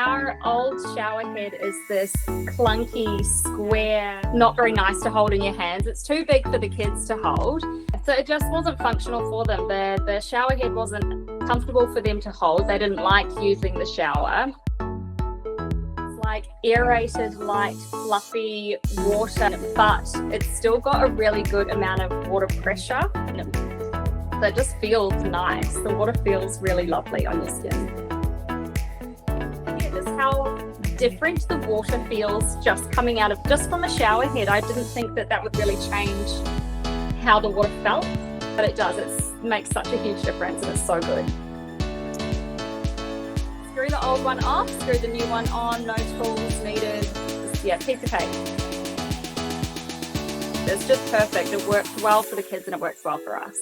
our old shower head is this clunky, square, not very nice to hold in your hands. It's too big for the kids to hold. So it just wasn't functional for them. The shower head wasn't comfortable for them to hold. They didn't like using the shower. It's like aerated, light, fluffy water, but it's still got a really good amount of water pressure. So it just feels nice. The water feels really lovely on your skin. Just how different the water feels just coming out of, just from a shower head. I didn't think that would really change how the water felt, but it does. It makes such a huge difference and it's so good. Screw the old one off, screw the new one on, no tools needed. Yeah, piece of cake. It's just perfect. It works well for the kids and it works well for us.